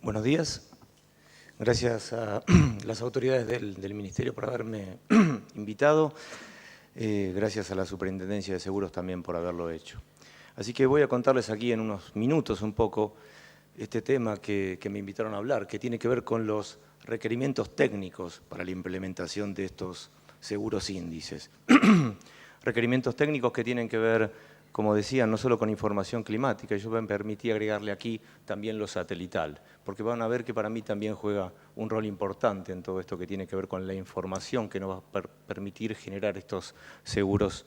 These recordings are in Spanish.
Buenos días. Gracias a las autoridades del Ministerio por haberme invitado. Gracias a la Superintendencia de Seguros también por haberlo hecho. Así que voy a contarles aquí en unos minutos un poco este tema que me invitaron a hablar, que tiene que ver con los requerimientos técnicos para la implementación de estos seguros índices. Requerimientos técnicos que tienen que ver, como decía, no solo con información climática, y yo me permití agregarle aquí también lo satelital, porque van a ver que para mí también juega un rol importante en todo esto que tiene que ver con la información que nos va a permitir generar estos seguros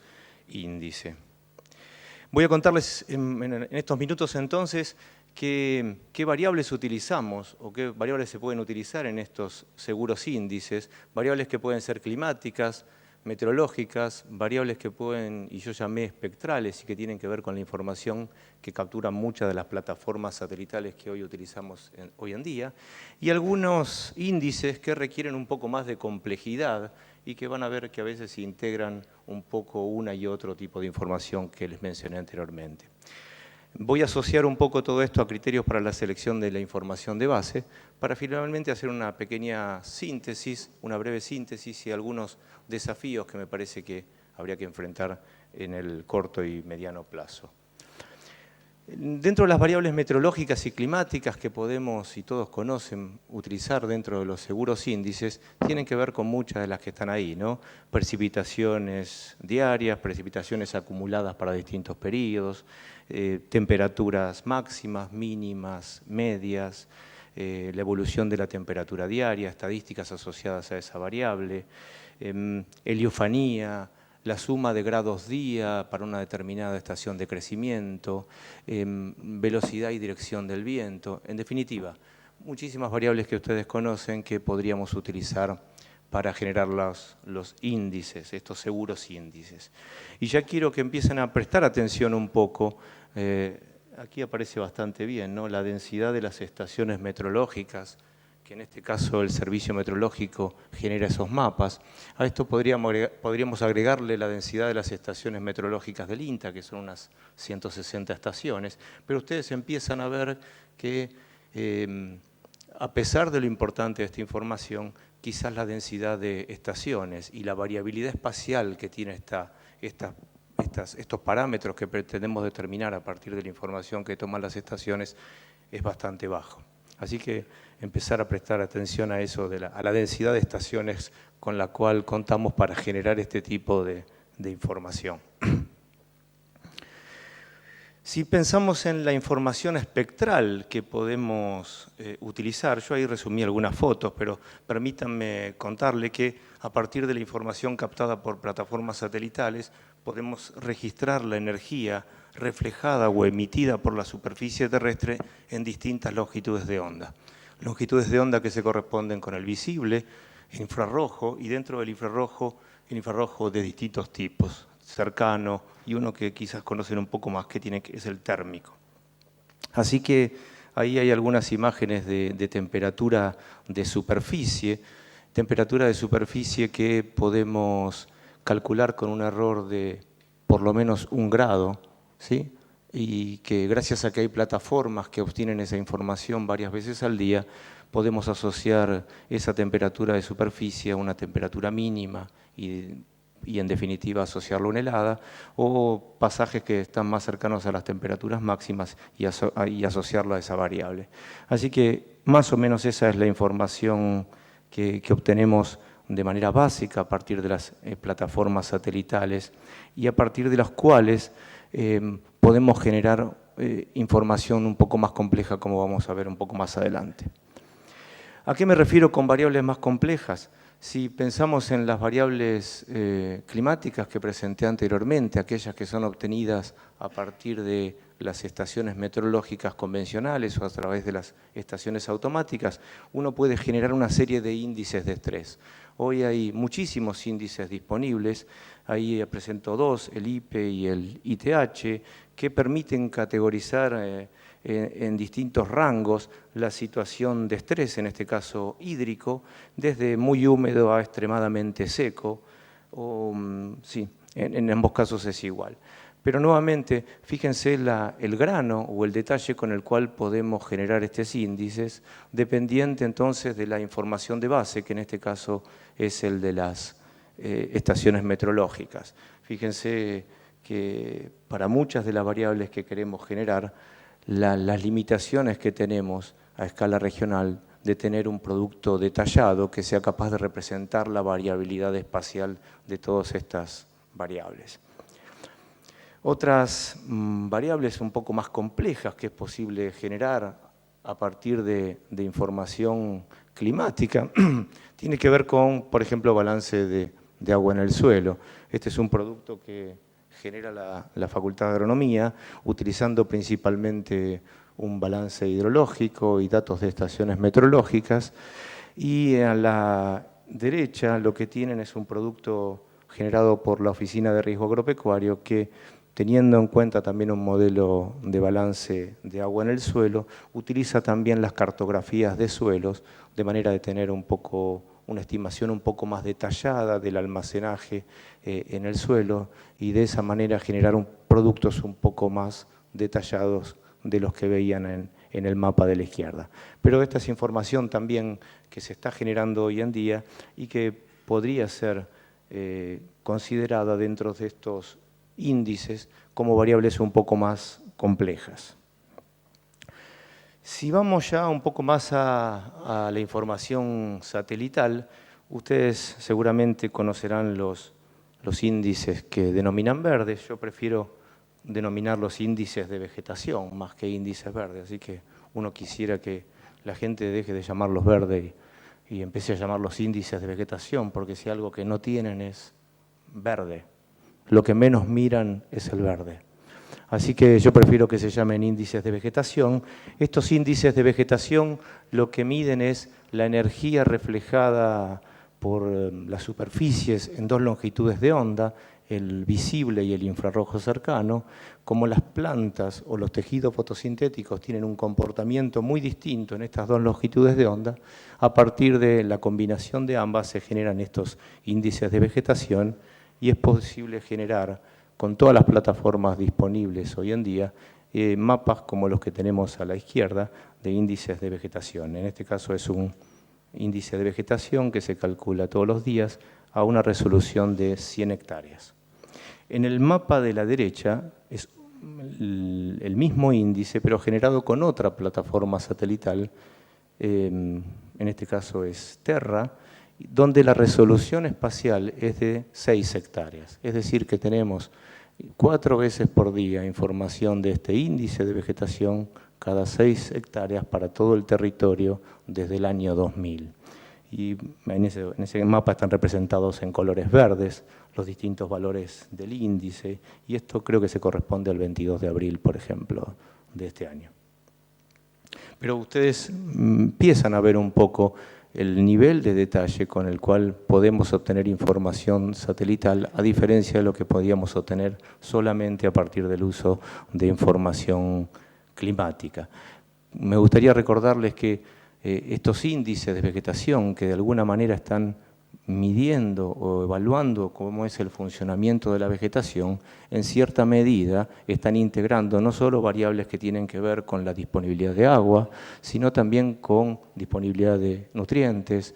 índice. Voy a contarles en estos minutos entonces qué variables utilizamos o qué variables se pueden utilizar en estos seguros índices, variables que pueden ser climáticas, meteorológicas, variables que pueden, y yo llamé espectrales, y que tienen que ver con la información que capturan muchas de las plataformas satelitales que hoy utilizamos hoy en día, y algunos índices que requieren un poco más de complejidad y que van a ver que a veces se integran un poco una y otro tipo de información que les mencioné anteriormente. Voy a asociar un poco todo esto a criterios para la selección de la información de base, para finalmente hacer una pequeña síntesis, una breve síntesis y algunos desafíos que me parece que habría que enfrentar en el corto y mediano plazo. Dentro de las variables meteorológicas y climáticas que podemos, y todos conocen, utilizar dentro de los seguros índices, tienen que ver con muchas de las que están ahí, ¿no? Precipitaciones diarias, precipitaciones acumuladas para distintos periodos, temperaturas máximas, mínimas, medias, la evolución de la temperatura diaria, estadísticas asociadas a esa variable, heliofanía, la suma de grados día para una determinada estación de crecimiento, velocidad y dirección del viento. En definitiva, muchísimas variables que ustedes conocen que podríamos utilizar para generar los índices, estos seguros índices. Y ya quiero que empiecen a prestar atención un poco, aquí aparece bastante bien, ¿no? La densidad de las estaciones meteorológicas, que en este caso el Servicio Meteorológico genera esos mapas. A esto podríamos agregarle la densidad de las estaciones meteorológicas del INTA, que son unas 160 estaciones, pero ustedes empiezan a ver que a pesar de lo importante de esta información, quizás la densidad de estaciones y la variabilidad espacial que tiene estos parámetros que pretendemos determinar a partir de la información que toman las estaciones es bastante bajo. Así que empezar a prestar atención a eso, a la densidad de estaciones con la cual contamos para generar este tipo de información. Si pensamos en la información espectral que podemos utilizar, yo ahí resumí algunas fotos, pero permítanme contarle que a partir de la información captada por plataformas satelitales podemos registrar la energía reflejada o emitida por la superficie terrestre en distintas longitudes de onda. Longitudes de onda que se corresponden con el visible, infrarrojo, y dentro del infrarrojo, el infrarrojo de distintos tipos, cercano, y uno que quizás conocen un poco más, que es el térmico. Así que ahí hay algunas imágenes de temperatura de superficie que podemos calcular con un error de por lo menos 1 grado, ¿sí? Y que gracias a que hay plataformas que obtienen esa información varias veces al día, podemos asociar esa temperatura de superficie a una temperatura mínima y en definitiva asociarlo a una helada, o pasajes que están más cercanos a las temperaturas máximas y asociarlo a esa variable. Así que más o menos esa es la información que obtenemos de manera básica a partir de las plataformas satelitales y a partir de las cuales podemos generar información un poco más compleja, como vamos a ver un poco más adelante. ¿A qué me refiero con variables más complejas? Si pensamos en las variables climáticas que presenté anteriormente, aquellas que son obtenidas a partir de las estaciones meteorológicas convencionales o a través de las estaciones automáticas, uno puede generar una serie de índices de estrés. Hoy hay muchísimos índices disponibles, ahí presento 2, el IPE y el ITH, que permiten categorizar en distintos rangos la situación de estrés, en este caso hídrico, desde muy húmedo a extremadamente seco, sí, en ambos casos es igual. Pero nuevamente, fíjense el grano o el detalle con el cual podemos generar estos índices, dependiente entonces de la información de base, que en este caso es el de las estaciones meteorológicas. Fíjense que para muchas de las variables que queremos generar, las limitaciones que tenemos a escala regional de tener un producto detallado que sea capaz de representar la variabilidad espacial de todas estas variables. Otras variables un poco más complejas que es posible generar a partir de información climática tiene que ver con, por ejemplo, balance de agua en el suelo. Este es un producto que genera la Facultad de Agronomía, utilizando principalmente un balance hidrológico y datos de estaciones meteorológicas. Y a la derecha lo que tienen es un producto generado por la Oficina de Riesgo Agropecuario que, teniendo en cuenta también un modelo de balance de agua en el suelo, utiliza también las cartografías de suelos de manera de tener una estimación un poco más detallada del almacenaje en el suelo y de esa manera generar productos un poco más detallados de los que veían en el mapa de la izquierda. Pero esta es información también que se está generando hoy en día y que podría ser considerada dentro de estos índices como variables un poco más complejas. Si vamos ya un poco más a la información satelital, ustedes seguramente conocerán los índices que denominan verdes. Yo prefiero denominar los índices de vegetación más que índices verdes, así que uno quisiera que la gente deje de llamarlos verdes y empiece a llamarlos índices de vegetación, porque si algo que no tienen es verde, lo que menos miran es el verde. Así que yo prefiero que se llamen índices de vegetación. Estos índices de vegetación lo que miden es la energía reflejada por las superficies en dos longitudes de onda, el visible y el infrarrojo cercano. Como las plantas o los tejidos fotosintéticos tienen un comportamiento muy distinto en estas dos longitudes de onda, a partir de la combinación de ambas se generan estos índices de vegetación y es posible generar con todas las plataformas disponibles hoy en día mapas como los que tenemos a la izquierda de índices de vegetación. En este caso es un índice de vegetación que se calcula todos los días a una resolución de 100 hectáreas. En el mapa de la derecha es el mismo índice, pero generado con otra plataforma satelital, en este caso es Terra, donde la resolución espacial es de 6 hectáreas. Es decir, que tenemos 4 veces por día información de este índice de vegetación cada 6 hectáreas para todo el territorio desde el año 2000. Y en ese mapa están representados en colores verdes los distintos valores del índice, y esto creo que se corresponde al 22 de abril, por ejemplo, de este año. Pero ustedes empiezan a ver un poco el nivel de detalle con el cual podemos obtener información satelital, a diferencia de lo que podíamos obtener solamente a partir del uso de información climática. Me gustaría recordarles que estos índices de vegetación que de alguna manera están midiendo o evaluando cómo es el funcionamiento de la vegetación, en cierta medida están integrando no solo variables que tienen que ver con la disponibilidad de agua, sino también con disponibilidad de nutrientes,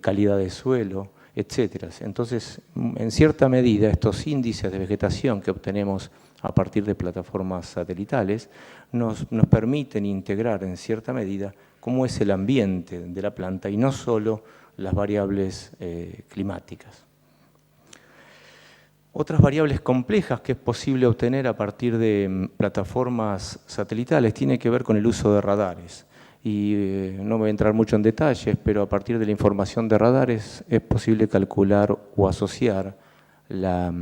calidad de suelo, etc. Entonces, en cierta medida, estos índices de vegetación que obtenemos a partir de plataformas satelitales nos permiten integrar en cierta medida cómo es el ambiente de la planta y no solo las variables climáticas. Otras variables complejas que es posible obtener a partir de plataformas satelitales tiene que ver con el uso de radares. Y no voy a entrar mucho en detalles, pero a partir de la información de radares es posible calcular o asociar la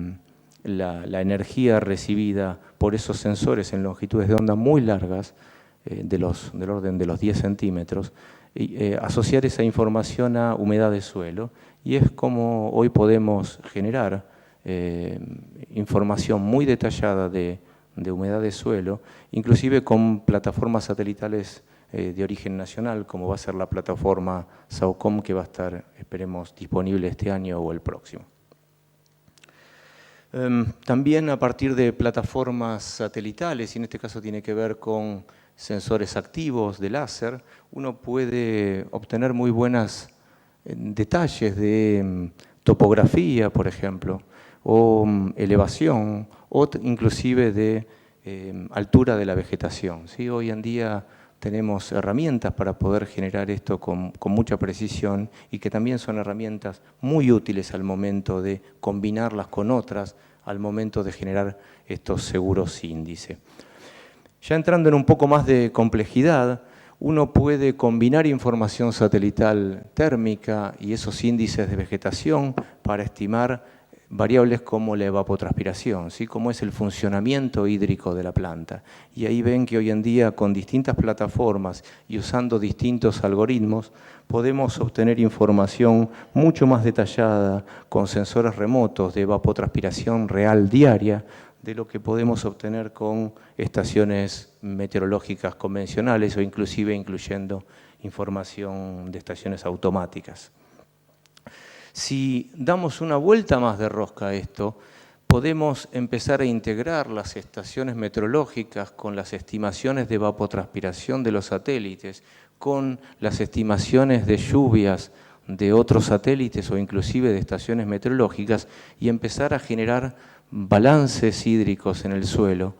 energía recibida por esos sensores en longitudes de onda muy largas, del orden de los 10 centímetros, asociar esa información a humedad de suelo, y es como hoy podemos generar información muy detallada de humedad de suelo, inclusive con plataformas satelitales de origen nacional, como va a ser la plataforma SAOCOM, que va a estar, esperemos, disponible este año o el próximo. También a partir de plataformas satelitales, y en este caso tiene que ver con sensores activos de láser, uno puede obtener muy buenos detalles de topografía, por ejemplo, o elevación, o inclusive de altura de la vegetación, ¿sí? Hoy en día tenemos herramientas para poder generar esto con mucha precisión y que también son herramientas muy útiles al momento de combinarlas con otras, al momento de generar estos seguros índice. Ya entrando en un poco más de complejidad, uno puede combinar información satelital térmica y esos índices de vegetación para estimar variables como la evapotranspiración, ¿sí? Cómo es el funcionamiento hídrico de la planta. Y ahí ven que hoy en día con distintas plataformas y usando distintos algoritmos podemos obtener información mucho más detallada con sensores remotos de evapotranspiración real diaria de lo que podemos obtener con estaciones meteorológicas convencionales o inclusive incluyendo información de estaciones automáticas. Si damos una vuelta más de rosca a esto, podemos empezar a integrar las estaciones meteorológicas con las estimaciones de evapotranspiración de los satélites, con las estimaciones de lluvias de otros satélites o inclusive de estaciones meteorológicas y empezar a generar balances hídricos en el suelo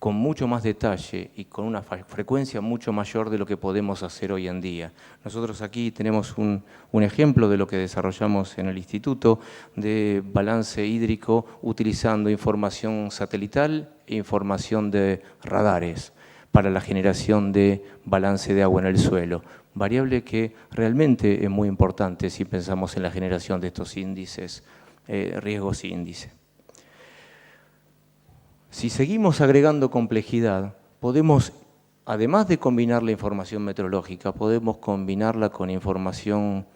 con mucho más detalle y con una frecuencia mucho mayor de lo que podemos hacer hoy en día. Nosotros aquí tenemos un ejemplo de lo que desarrollamos en el instituto de balance hídrico utilizando información satelital e información de radares para la generación de balance de agua en el suelo, variable que realmente es muy importante si pensamos en la generación de estos índices, riesgos índice. Si seguimos agregando complejidad, podemos, además de combinar la información meteorológica, podemos combinarla con información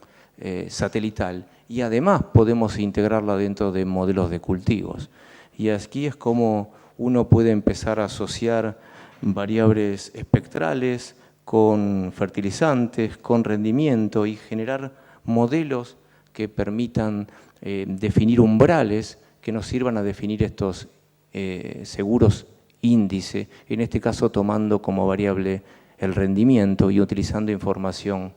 satelital y además podemos integrarla dentro de modelos de cultivos. Y aquí es como uno puede empezar a asociar variables espectrales con fertilizantes, con rendimiento y generar modelos que permitan definir umbrales que nos sirvan a definir estos seguros índice, en este caso tomando como variable el rendimiento y utilizando información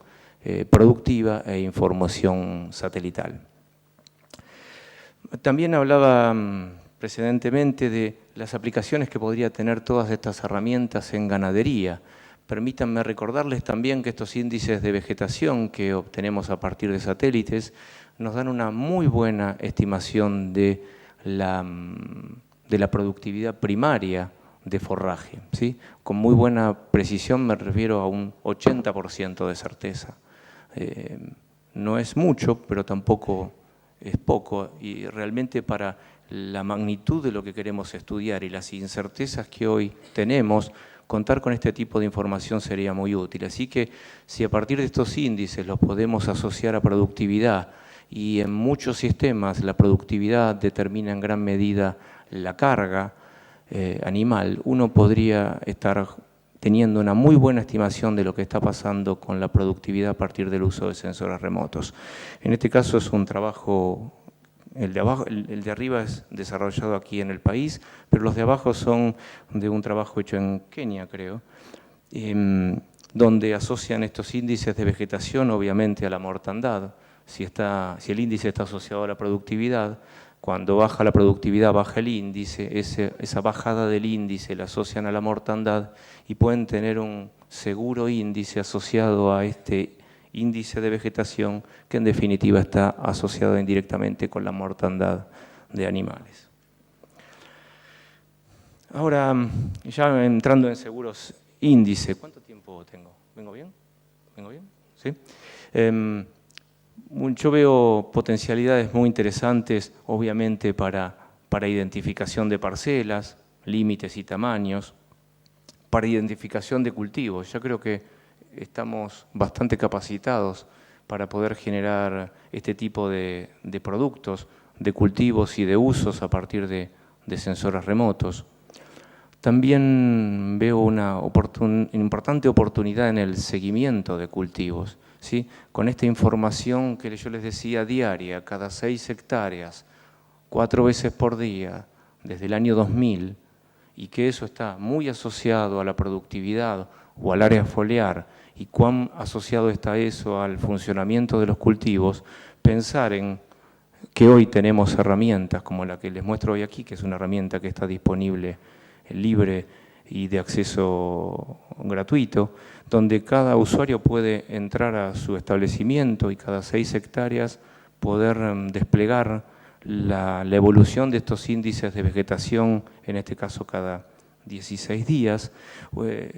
productiva e información satelital. También hablaba precedentemente de las aplicaciones que podría tener todas estas herramientas en ganadería. Permítanme recordarles también que estos índices de vegetación que obtenemos a partir de satélites nos dan una muy buena estimación de la productividad primaria de forraje, ¿sí? Con muy buena precisión me refiero a un 80% de certeza. No es mucho, pero tampoco es poco, y realmente para la magnitud de lo que queremos estudiar y las incertezas que hoy tenemos, contar con este tipo de información sería muy útil. Así que si a partir de estos índices los podemos asociar a productividad, y en muchos sistemas la productividad determina en gran medida la carga animal, uno podría estar teniendo una muy buena estimación de lo que está pasando con la productividad a partir del uso de sensores remotos. En este caso es un trabajo, el de arriba es desarrollado aquí en el país, pero los de abajo son de un trabajo hecho en Kenia, creo, donde asocian estos índices de vegetación obviamente a la mortandad. Si el índice está asociado a la productividad, cuando baja la productividad, baja el índice, esa bajada del índice la asocian a la mortandad y pueden tener un seguro índice asociado a este índice de vegetación que en definitiva está asociado indirectamente con la mortandad de animales. Ahora, ya entrando en seguros índice, ¿cuánto tiempo tengo? ¿Vengo bien? ¿Vengo bien? ¿Sí? Yo veo potencialidades muy interesantes, obviamente, para identificación de parcelas, límites y tamaños, para identificación de cultivos. Yo creo que estamos bastante capacitados para poder generar este tipo de productos, de cultivos y de usos a partir de sensores remotos. También veo una importante oportunidad en el seguimiento de cultivos, ¿sí? Con esta información que yo les decía diaria, cada 6 hectáreas 4 veces por día desde el año 2000, y que eso está muy asociado a la productividad o al área foliar, y cuán asociado está eso al funcionamiento de los cultivos, pensar en que hoy tenemos herramientas como la que les muestro hoy aquí, que es una herramienta que está disponible, libre y de acceso gratuito, donde cada usuario puede entrar a su establecimiento y cada 6 hectáreas poder desplegar la evolución de estos índices de vegetación, en este caso cada 16 días,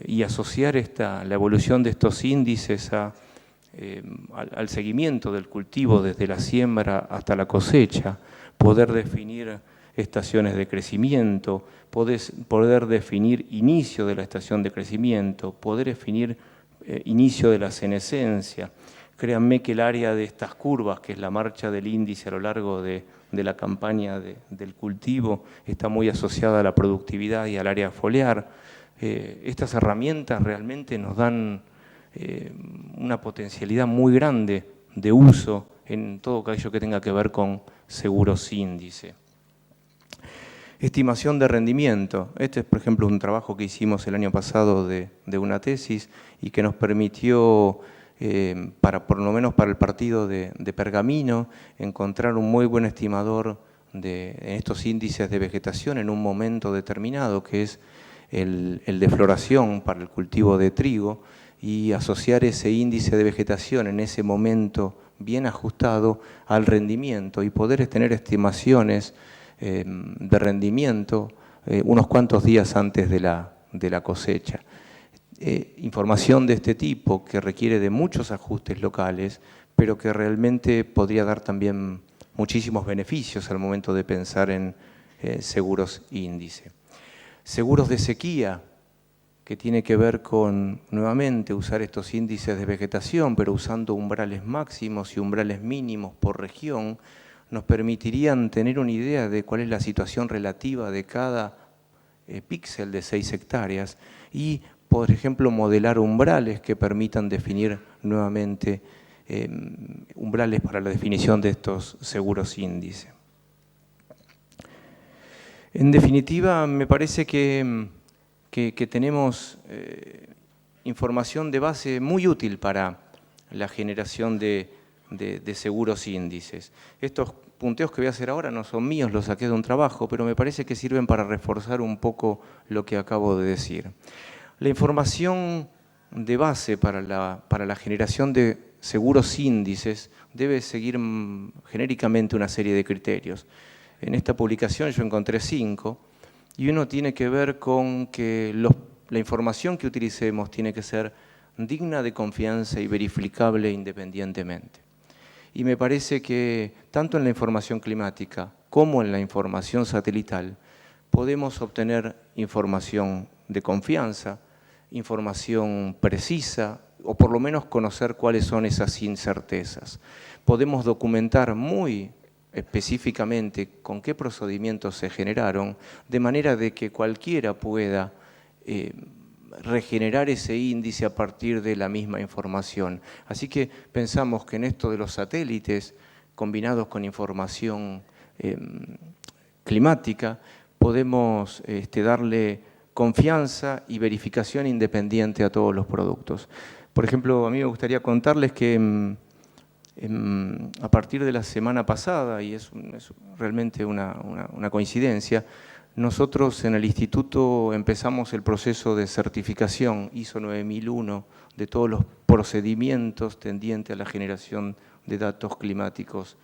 y asociar la evolución de estos índices al seguimiento del cultivo desde la siembra hasta la cosecha, poder definir estaciones de crecimiento, poder definir inicio de la estación de crecimiento, poder definir inicio de la senescencia. Créanme que el área de estas curvas, que es la marcha del índice a lo largo de la campaña del cultivo, está muy asociada a la productividad y al área foliar. Estas herramientas realmente nos dan una potencialidad muy grande de uso en todo aquello que tenga que ver con seguros índice. Estimación de rendimiento. Este es, por ejemplo, un trabajo que hicimos el año pasado de una tesis y que nos permitió, por lo menos para el partido de Pergamino, encontrar un muy buen estimador de estos índices de vegetación en un momento determinado, que es el de floración para el cultivo de trigo, y asociar ese índice de vegetación en ese momento bien ajustado al rendimiento y poder tener estimaciones de rendimiento unos cuantos días antes de la cosecha. Información de este tipo que requiere de muchos ajustes locales, pero que realmente podría dar también muchísimos beneficios al momento de pensar en seguros índice. Seguros de sequía, que tiene que ver con, nuevamente, usar estos índices de vegetación, pero usando umbrales máximos y umbrales mínimos por región, nos permitirían tener una idea de cuál es la situación relativa de cada píxel de 6 hectáreas y, por ejemplo, modelar umbrales que permitan definir nuevamente umbrales para la definición de estos seguros índice. En definitiva, me parece que tenemos información de base muy útil para la generación de seguros índices. Estos punteos que voy a hacer ahora no son míos, los saqué de un trabajo, pero me parece que sirven para reforzar un poco lo que acabo de decir. La información de base para la generación de seguros índices debe seguir genéricamente una serie de criterios. En esta publicación yo encontré 5, y uno tiene que ver con que la información que utilicemos tiene que ser digna de confianza y verificable independientemente. Y me parece que tanto en la información climática como en la información satelital podemos obtener información de confianza, información precisa, o por lo menos conocer cuáles son esas incertezas. Podemos documentar muy específicamente con qué procedimientos se generaron, de manera de que cualquiera pueda regenerar ese índice a partir de la misma información. Así que pensamos que en esto de los satélites, combinados con información climática, podemos darle confianza y verificación independiente a todos los productos. Por ejemplo, a mí me gustaría contarles que a partir de la semana pasada, y es realmente una coincidencia, nosotros en el instituto empezamos el proceso de certificación ISO 9001 de todos los procedimientos tendientes a la generación de datos climáticos,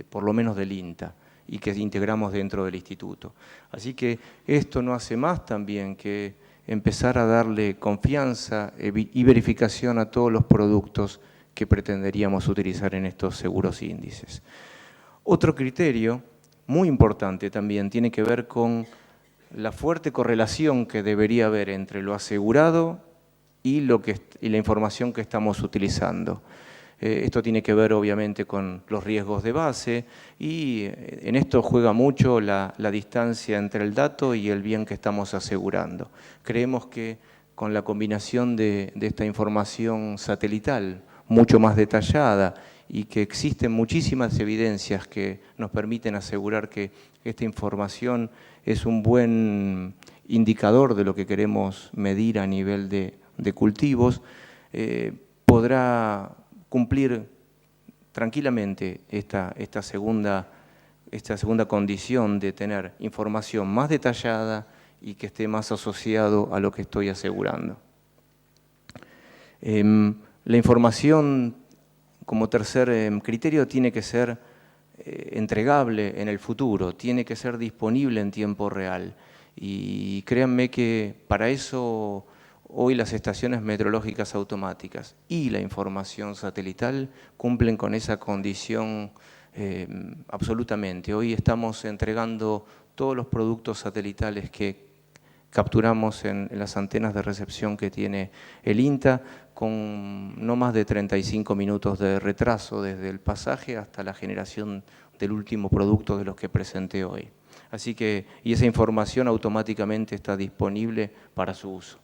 por lo menos del INTA, y que integramos dentro del instituto. Así que esto no hace más también que empezar a darle confianza y verificación a todos los productos que pretenderíamos utilizar en estos seguros índices. Otro criterio muy importante también tiene que ver con la fuerte correlación que debería haber entre lo asegurado y la información que estamos utilizando. Esto tiene que ver obviamente con los riesgos de base y en esto juega mucho la distancia entre el dato y el bien que estamos asegurando. Creemos que con la combinación de esta información satelital mucho más detallada y que existen muchísimas evidencias que nos permiten asegurar que esta información es un buen indicador de lo que queremos medir a nivel de cultivos, podrá cumplir tranquilamente esta segunda condición de tener información más detallada y que esté más asociado a lo que estoy asegurando. La información como tercer criterio tiene que ser entregable en el futuro, tiene que ser disponible en tiempo real. Y créanme que para eso hoy las estaciones meteorológicas automáticas y la información satelital cumplen con esa condición absolutamente. Hoy estamos entregando todos los productos satelitales que capturamos en las antenas de recepción que tiene el INTA con no más de 35 minutos de retraso desde el pasaje hasta la generación del último producto de los que presenté hoy. Así que, y esa información automáticamente está disponible para su uso.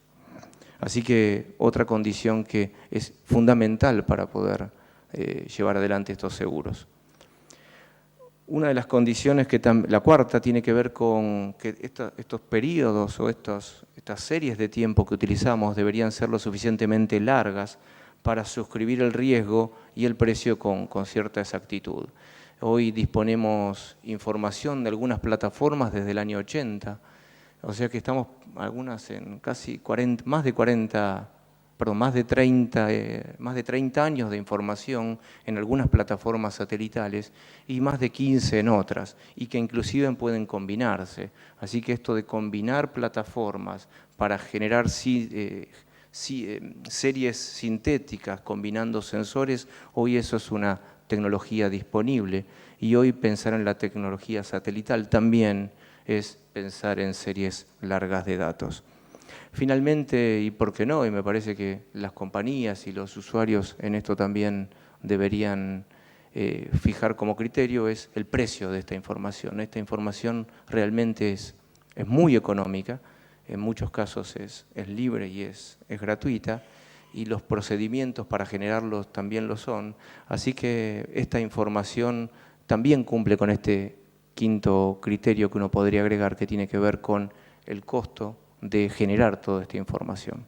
Así que otra condición que es fundamental para poder llevar adelante estos seguros. Una de las condiciones, la cuarta, tiene que ver con que estos periodos o estas series de tiempo que utilizamos deberían ser lo suficientemente largas para suscribir el riesgo y el precio con cierta exactitud. Hoy disponemos información de algunas plataformas desde el año 80, o sea que estamos algunas en casi 40, más de 30 años de información en algunas plataformas satelitales y más de 15 en otras, y que inclusive pueden combinarse. Así que esto de combinar plataformas para generar series sintéticas combinando sensores, hoy eso es una tecnología disponible, y hoy pensar en la tecnología satelital también es pensar en series largas de datos. Finalmente, y por qué no, y me parece que las compañías y los usuarios en esto también deberían fijar como criterio, es el precio de esta información. Esta información realmente es muy económica, en muchos casos es libre y es gratuita, y los procedimientos para generarlos también lo son. Así que esta información también cumple con este quinto criterio que uno podría agregar, que tiene que ver con el costo de generar toda esta información.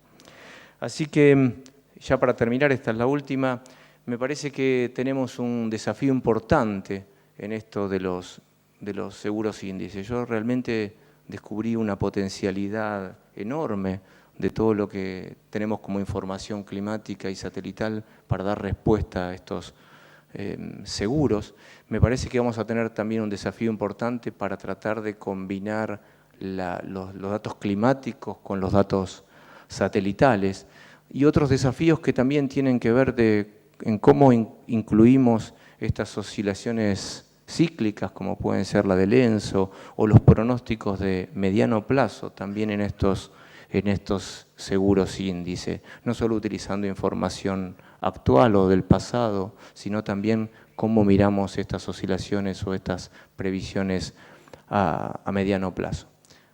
Así que, ya para terminar, esta es la última, me parece que tenemos un desafío importante en esto de los seguros índices. Yo realmente descubrí una potencialidad enorme de todo lo que tenemos como información climática y satelital para dar respuesta a estos seguros. Me parece que vamos a tener también un desafío importante para tratar de combinar los datos climáticos con los datos satelitales, y otros desafíos que también tienen que ver en cómo incluimos estas oscilaciones cíclicas, como pueden ser la del ENSO, o los pronósticos de mediano plazo también en estos seguros índice, no solo utilizando información actual o del pasado, sino también cómo miramos estas oscilaciones o estas previsiones a mediano plazo.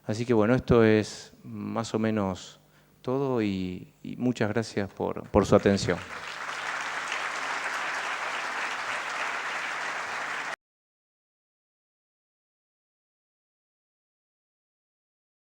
Así que bueno, esto es más o menos todo, y muchas gracias por su atención.